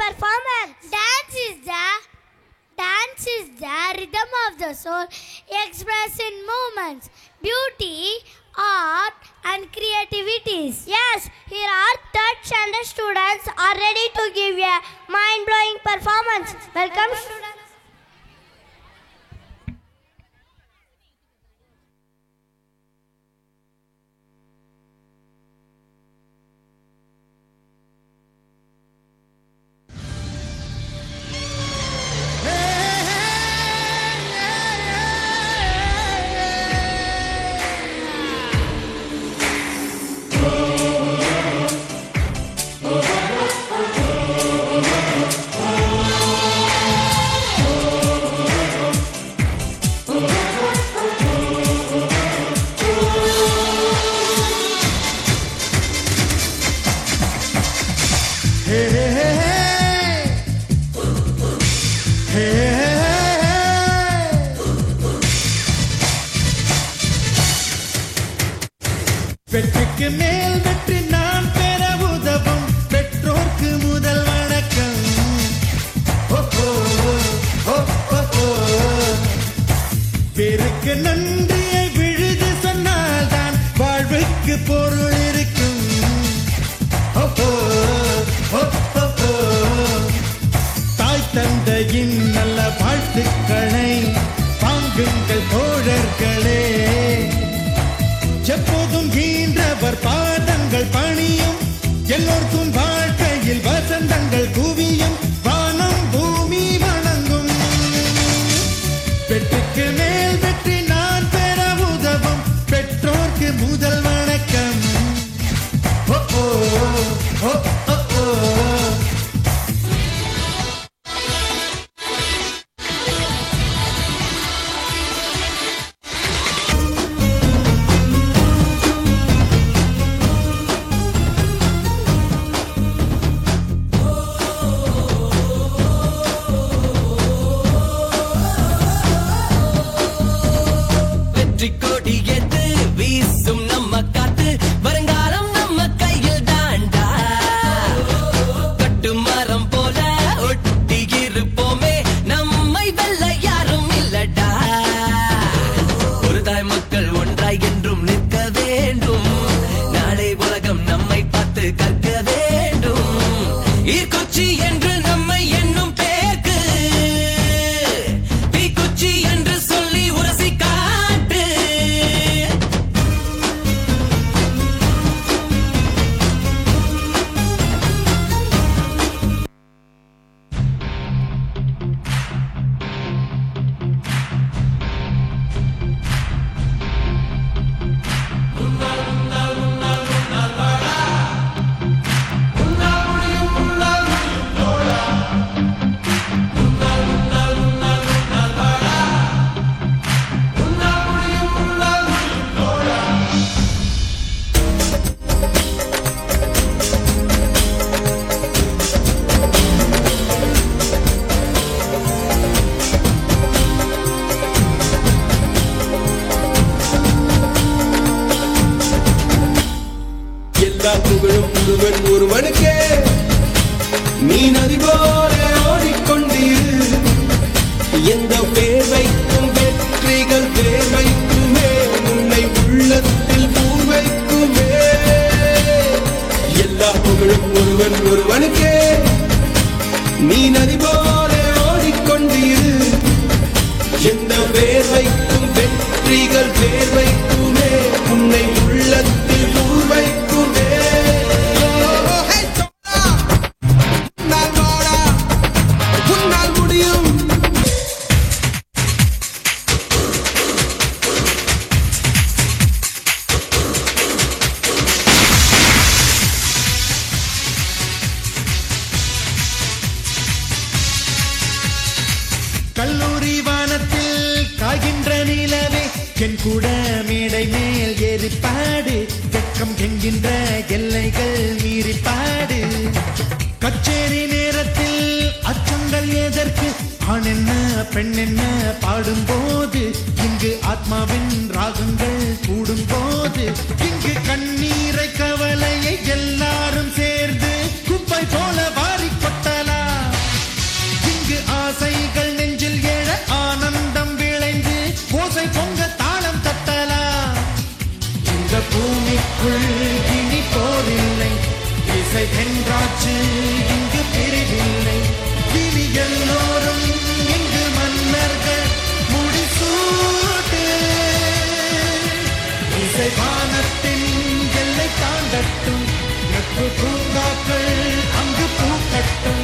performance. Dance is the rhythm of the soul expressed in movements, beauty, art and creativities. Yes, here our third standard students are ready to give a mind-blowing performance. Welcome students. வெற்றிக்கு மேல் வெற்றி நான் பெற உதவும் பெற்றோர்க்கு முதல் வணக்கம். பேருக்கு நன்றியை விழுது சொன்னால்தான் வாழ்வுக்கு பொருள் இருக்கும். தாய் தந்தையின் நல்ல வாழ்த்துக்களை வாங்குங்கள் தோழர்களே. எப்போதும் ஈன்றவர் பாதங்கள் பணியும் எல்லோருக்கும் வாழ்க்கையில் வசந்தங்கள் குவியும் வானம் பூமி வணங்கும். வெற்றிக்கு மேல் வெற்றி நான் பெற உதவும் பெற்றோர்க்கு முதல் வணக்கம். ஒருவனுக்கே நீ நதி போல ஓடிக்கொண்டீர். எந்த வேர்வைக்கும் வெற்றிகள் வேர்வைக்குமே உன்னை உள்ளத்தில் பூர்வைக்குமே. எல்லா புகழும் ஒருவனுக்கே நீ நதி போல ஓடிக்கொண்டீர். எந்த வேர்வைக்கும் வெற்றிகள் வேர்வைக்குமே உன்னை உள்ளத்தில் பூர்வைக்குமே. கல்லூரி வானத்தில் காய்கின்ற நிலவே என் கூட மேடை மேல் ஏறிப்பாடு. வெக்கம் என்கின்ற எல்லைகள் மீறிப்பாடு. கச்சேரி நேரத்தில் அச்சங்கள் எதற்கு? ஆண் என்ன பெண் என்ன பாடும்போது இங்கு ஆத்மாவின் ராகங்கள் கூடும்போது இங்கு கண்ணீரை கவலையை எல்லாரும் சேர்ந்து குப்பை போல வாரி கொட்டலாம். இசை வென்றாச்சு இங்கு பிரிவில்லை இனி எல்லோரும் இங்கு மன்னர்கள் முடிசூட்டு இசை வானத்தின் எல்லை தாண்டட்டும் நட்பு பூங்காக்கள் அங்கு பூக்கட்டும்